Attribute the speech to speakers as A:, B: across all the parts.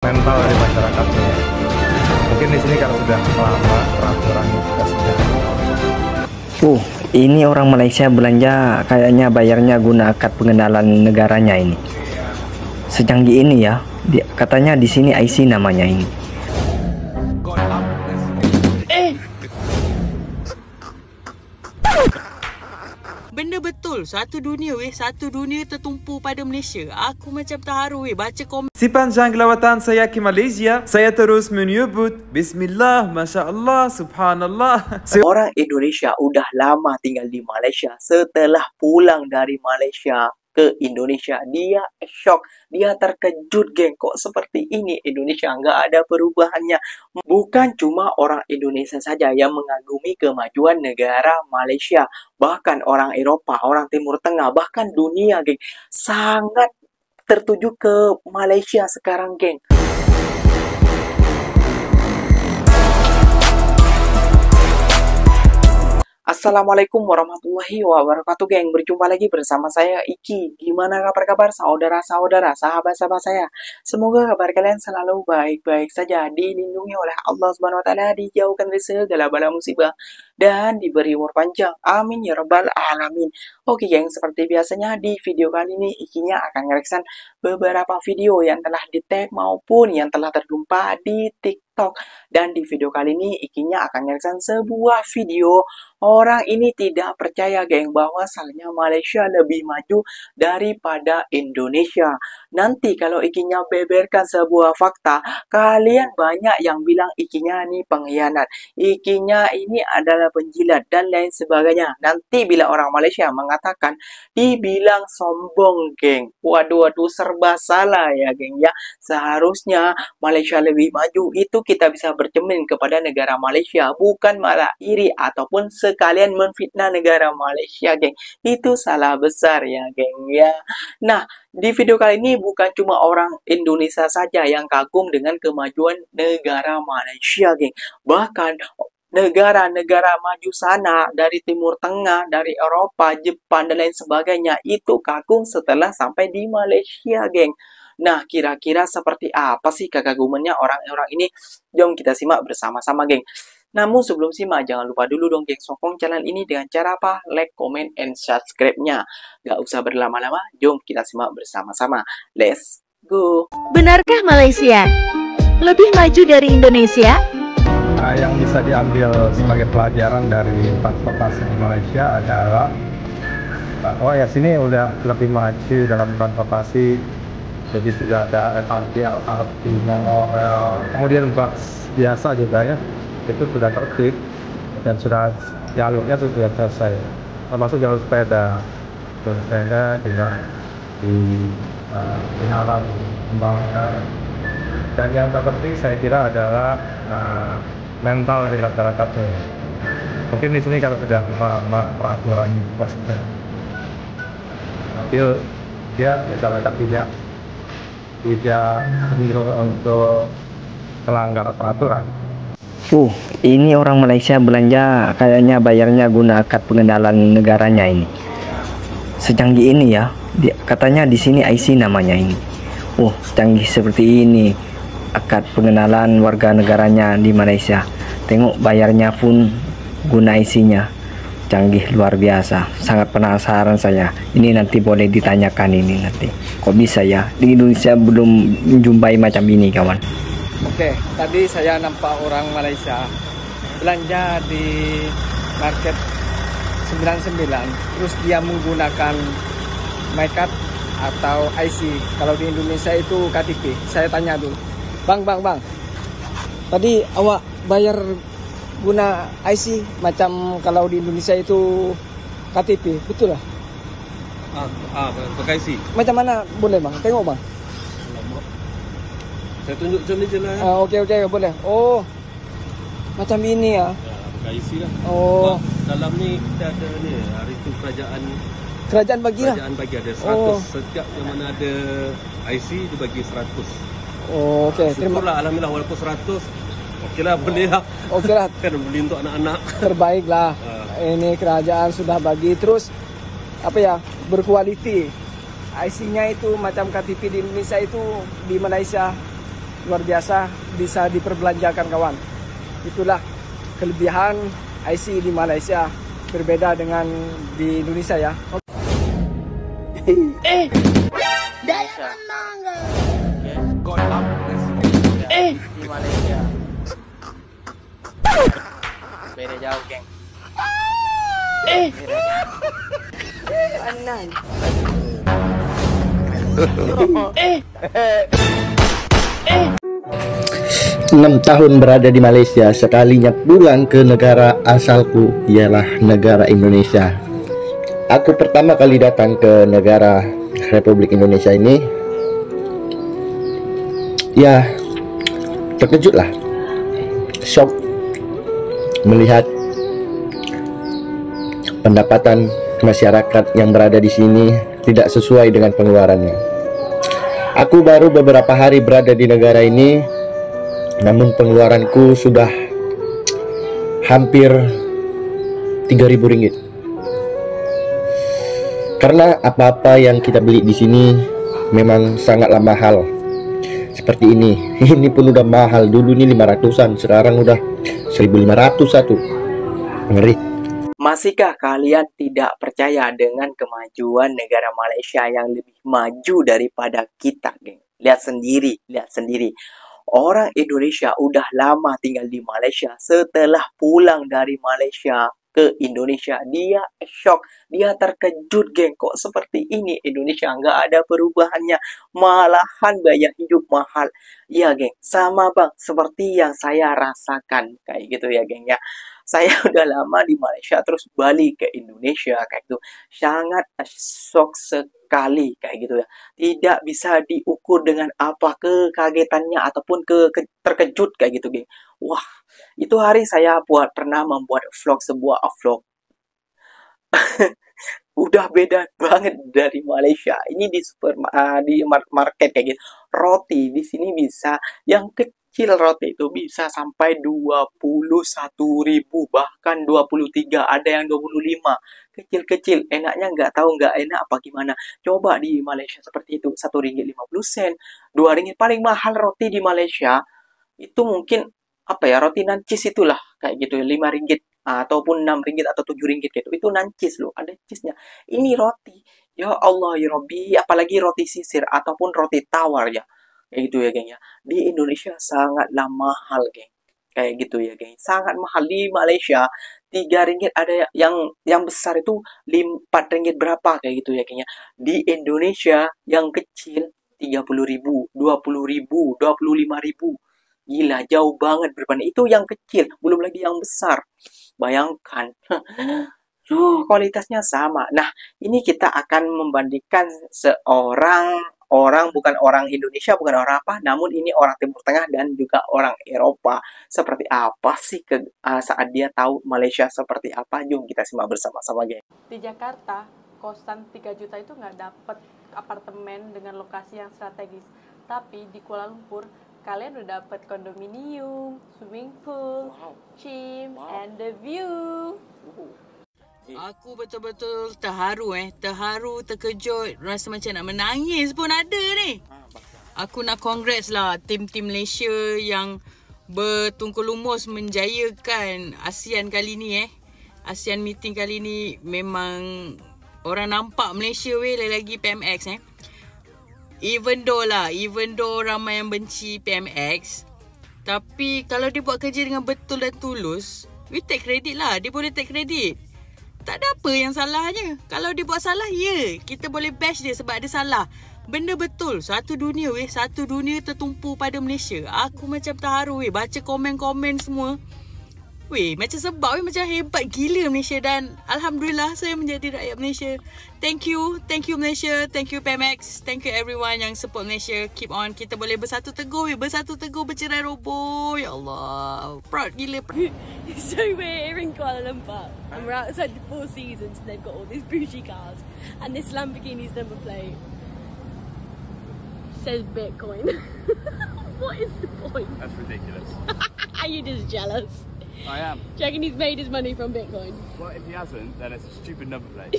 A: mental dari masyarakatnya. Mungkin di sini karena sudah lama peraturan kita sudah.
B: Ini orang Malaysia belanja kayaknya bayarnya guna akad pengenalan negaranya ini. Secanggih ini ya. Katanya di sini IC namanya ini.
C: Benda betul, satu dunia tertumpu pada Malaysia. Aku macam terharu baca komen.
D: Sepanjang lawatan saya ke Malaysia, saya terus menyebut Bismillah, Masya Allah, Subhanallah.
E: Orang Indonesia udah lama tinggal di Malaysia. Setelah pulang dari Malaysia ke Indonesia, dia shock, dia terkejut, geng. Kok seperti ini Indonesia, nggak ada perubahannya. Bukan cuma orang Indonesia saja yang mengagumi kemajuan negara Malaysia, bahkan orang Eropa, orang Timur Tengah, bahkan dunia, geng, sangat tertuju ke Malaysia sekarang, geng. Assalamualaikum warahmatullahi wabarakatuh, geng. Berjumpa lagi bersama saya Iki. Gimana kabar saudara-saudara, sahabat-sahabat saya? Semoga kabar kalian selalu baik-baik saja, dilindungi oleh Allah Subhanahu wa taala, dijauhkan dari segala bala musibah dan diberi umur panjang. Amin ya rabbal alamin. Oke, geng, seperti biasanya di video kali ini Ikinya akan ngereksan beberapa video yang telah di-tag maupun yang telah terjumpa di TikTok. Dan di video kali ini Ikinya akan ngereksan sebuah video. Orang ini tidak percaya, geng, bahwasannya Malaysia lebih maju daripada Indonesia. Nanti kalau Ikinya beberkan sebuah fakta, kalian banyak yang bilang Ikinya ini pengkhianat, Ikinya ini adalah penjilat dan lain sebagainya. Nanti bila orang Malaysia mengatakan, dibilang sombong, geng. Waduh, serba salah ya, geng, ya. Seharusnya Malaysia lebih maju itu kita bisa bercermin kepada negara Malaysia, bukan malah iri ataupun sekalian menfitnah negara Malaysia, geng. Itu salah besar ya, geng, ya. Nah, di video kali ini bukan cuma orang Indonesia saja yang kagum dengan kemajuan negara Malaysia, geng. Bahkan negara-negara maju sana dari Timur Tengah, dari Eropa, Jepang, dan lain sebagainya itu kagum setelah sampai di Malaysia, geng. Nah, kira-kira seperti apa sih kekagumannya orang-orang ini? Jom kita simak bersama-sama, geng. Namun sebelum simak, jangan lupa dulu dong, geng, sokong channel ini dengan cara apa? Like, comment, and subscribe-nya. Gak usah berlama-lama, jom kita simak bersama-sama. Let's go!
F: Benarkah Malaysia lebih maju dari Indonesia?
A: Yang bisa diambil sebagai pelajaran dari transportasi di Malaysia adalah oh ya, sini udah lebih maju dalam transportasi. Jadi sudah ada LRT, monorail, kemudian bus biasa juga ya, itu sudah tertib dan sudah jalurnya sudah selesai, termasuk jalur sepeda juga di penyalan kembangkan. Dan yang terpenting saya kira adalah mental dari masyarakatnya. Mungkin di sini kalau sudah peraturan pasti dia tidak untuk melanggar peraturan.
B: Ini orang Malaysia belanja kayaknya bayarnya guna akad pengenalan negaranya ini. Secanggih ini ya. Katanya di sini IC namanya ini. Canggih seperti ini akad pengenalan warga negaranya di Malaysia. Tengok bayarnya pun guna IC-nya. Canggih luar biasa. Sangat penasaran saya. Ini nanti boleh ditanyakan ini nanti. Kok bisa ya? Di Indonesia belum menjumpai macam ini, kawan.
G: Oke, tadi saya nampak orang Malaysia belanja di market 99, terus dia menggunakan MyCard atau IC. Kalau di Indonesia itu KTP. Saya tanya dulu, Bang, tadi awak bayar guna IC macam kalau di Indonesia itu KTP, betul lah?
H: Pakai IC.
G: Macam mana boleh, Bang? Tengok, Bang.
H: Saya tunjuk macam ni je lah.
G: Oke, boleh. Macam ini ya.
H: Pakai IC lah. Dalam ni kita ada ni, hari tu kerajaan bagi lah. Kerajaan bagi ada 100. Setiap yang mana ada IC dia bagi 100.
G: Oke, terima
H: kasih. Alhamdulillah, walaupun 100 okeylah, boleh lah.
G: Okeylah.
H: Kan beli untuk anak-anak.
G: Terbaik lah. Ini kerajaan sudah bagi, terus berkualiti. IC-nya itu macam KTP di Indonesia itu, di Malaysia luar biasa, bisa diperbelanjakan kawan. Itulah kelebihan IC di Malaysia, berbeda dengan di Indonesia ya.
E: Di Malaysia beda jauh geng. Beda jauh. Anan.
I: 6 tahun berada di Malaysia, sekalinya pulang ke negara asalku ialah negara Indonesia. Aku pertama kali datang ke negara Republik Indonesia ini, ya terkejutlah, shock melihat pendapatan masyarakat yang berada di sini tidak sesuai dengan pengeluarannya. Aku baru beberapa hari berada di negara ini, namun pengeluaranku sudah hampir 3.000 ringgit. Karena apa-apa yang kita beli di sini memang sangatlah mahal. Seperti ini pun udah mahal. Dulu ini 500-an, sekarang udah 1.500 satu. Ngeri.
E: Masihkah kalian tidak percaya dengan kemajuan negara Malaysia yang lebih maju daripada kita, geng? Lihat sendiri. Orang Indonesia udah lama tinggal di Malaysia. Setelah pulang dari Malaysia ke Indonesia, dia shock, dia terkejut, geng. Kok seperti ini Indonesia, nggak ada perubahannya, malahan biaya hidup mahal. Iya, geng, sama bang, seperti yang saya rasakan kayak gitu ya, geng ya. Saya udah lama di Malaysia terus balik ke Indonesia kayak gitu, sangat shock sekali kayak gitu ya. Tidak bisa diukur dengan apa kekagetannya ataupun terkejut kayak gitu, geng. Wah, itu hari saya pernah membuat sebuah vlog. Udah beda banget dari Malaysia. Ini di market kayak gitu. Roti di sini bisa yang kecil, roti itu bisa sampai 21.000, bahkan 23, ada yang 25. Kecil-kecil, enaknya nggak tahu nggak enak apa gimana. Coba di Malaysia seperti itu, RM1.50, RM2. Paling mahal roti di Malaysia itu mungkin apa ya, roti nancis itulah kayak gitu, RM5 ataupun RM6 atau RM7 gitu. Itu nancis loh, ada cheese-nya. Ini roti, ya Allah ya Robbi, apalagi roti sisir ataupun roti tawar ya. Kayak gitu ya, geng ya. Di Indonesia sangatlah mahal, geng. Kayak gitu ya, geng. Sangat mahal. Di Malaysia RM3 ada yang besar itu RM4 berapa kayak gitu ya, geng ya. Di Indonesia yang kecil 30.000, 20.000, 25.000. Gila, jauh banget berbanding. Itu yang kecil, belum lagi yang besar. Bayangkan. Kualitasnya sama. Nah, ini kita akan membandingkan bukan orang Indonesia, bukan orang apa, namun ini orang Timur Tengah dan juga orang Eropa. Seperti apa sih saat dia tahu Malaysia seperti apa? Jom kita simak bersama-sama, geng.
J: Di Jakarta, kosan 3 juta itu nggak dapat apartemen dengan lokasi yang strategis. Tapi di Kuala Lumpur, kalian udah dapat kondominium, swimming pool, gym, and the view.
C: Aku betul-betul terharu terkejut, rasa macam nak menangis pun ada ni. Aku nak congrats lah tim-tim Malaysia yang bertungkul lumus menjayakan ASEAN kali ni ASEAN meeting kali ni. Memang orang nampak Malaysia lagi PMX Even though ramai yang benci PMX, tapi kalau dia buat kerja dengan betul dan tulus, we take credit lah. Dia boleh take credit. Tak ada apa yang salahnya. Kalau dia buat salah, kita boleh bash dia sebab dia salah. Benda betul. Satu dunia tertumpu pada Malaysia. Aku macam terharu baca komen-komen semua. Macam sebab macam hebat gila Malaysia, dan Alhamdulillah saya menjadi rakyat Malaysia. Thank you Malaysia, thank you PMX, thank you everyone yang support Malaysia. Keep on, kita boleh bersatu teguh, bercerai roboh. Ya Allah, proud gila.
K: So we're here in Kuala Lumpur and we're outside the Four Seasons and they've got all these bougie cars and this Lamborghini's number plate says Bitcoin. What is the point?
L: That's ridiculous.
K: Are you just jealous?
L: I am.
K: Do you reckon he's made his money from Bitcoin?
L: Well, if he hasn't, then it's a stupid number plate.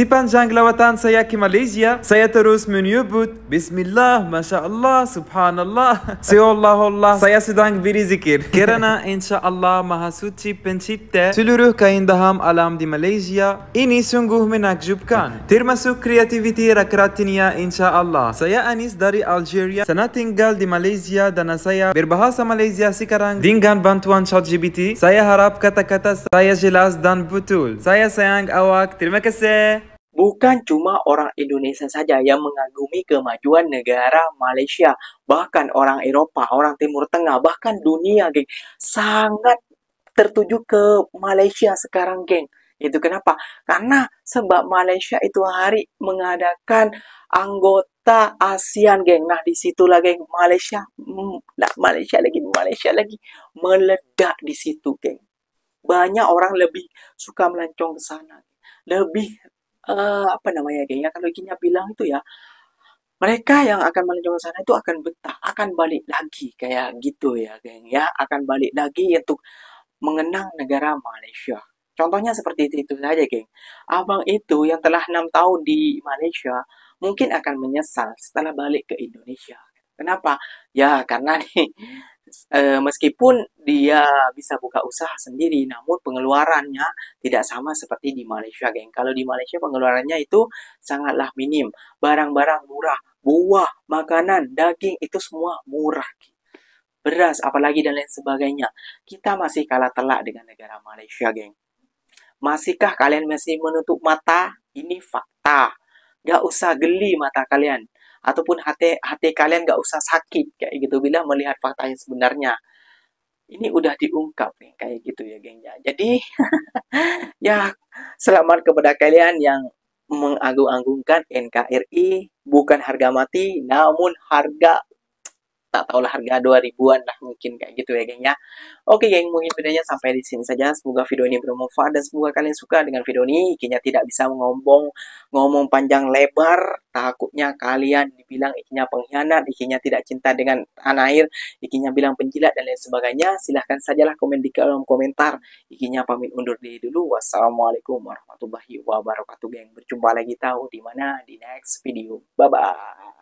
D: Sepanjang lawatan saya ke Malaysia, saya terus menyebut Bismillah, Masya Allah, Subhanallah, Seolah-olah saya sedang berzikir. Kerana insya Allah Maha Suci Pencipta seluruh keindahan alam di Malaysia ini sungguh menakjubkan. Termasuk kreativiti rakyat dunia insya Allah. Saya Anis dari Algeria, sana tinggal di Malaysia dan saya berbahasa Malaysia sekarang dengan bantuan ChatGPT. Saya harap kata-kata saya jelas dan betul. Saya sayang awak. Terima kasih.
E: Bukan cuma orang Indonesia saja yang mengagumi kemajuan negara Malaysia, bahkan orang Eropa, orang Timur Tengah, bahkan dunia, geng, sangat tertuju ke Malaysia sekarang, geng. Itu kenapa? Karena sebab Malaysia itu hari mengadakan anggota ASEAN, geng. Nah, disitulah, geng, Malaysia lagi meledak di situ, geng. Banyak orang lebih suka melancong ke sana, lebih geng, ya, kalau Kinya bilang itu ya, mereka yang akan melancong ke sana itu akan betah, akan balik lagi kayak gitu ya, geng, ya, akan balik lagi untuk mengenang negara Malaysia. Contohnya seperti itu saja, geng. Abang itu yang telah 6 tahun di Malaysia mungkin akan menyesal setelah balik ke Indonesia. Kenapa? Ya, karena nih meskipun dia bisa buka usaha sendiri, namun pengeluarannya tidak sama seperti di Malaysia, geng. Kalau di Malaysia pengeluarannya itu sangatlah minim. Barang-barang murah, buah, makanan, daging, itu semua murah. Beras, apalagi dan lain sebagainya. Kita masih kalah telak dengan negara Malaysia, geng. Masihkah kalian masih menutup mata? Ini fakta. Gak usah geli mata kalian. Ataupun hati kalian gak usah sakit kayak gitu bila melihat fakta yang sebenarnya. Ini udah diungkap nih kayak gitu ya, geng, ya. Jadi ya, selamat kepada kalian yang mengagung-agungkan NKRI, bukan harga mati namun harga tak tahulah harga 2000-an lah mungkin kayak gitu ya, geng, ya. Oke, geng, mungkin videonya sampai di sini saja. Semoga video ini bermanfaat dan semoga kalian suka dengan video ini. Ikinya tidak bisa ngomong panjang lebar, takutnya kalian dibilang ikinya pengkhianat, ikinya tidak cinta dengan tanah air, ikinya bilang penjilat dan lain sebagainya. Silahkan sajalah komen di kolom komentar. Ikinya pamit undur diri dulu. Wassalamualaikum warahmatullahi wabarakatuh, geng. Berjumpa lagi tahu di mana di next video. Bye bye.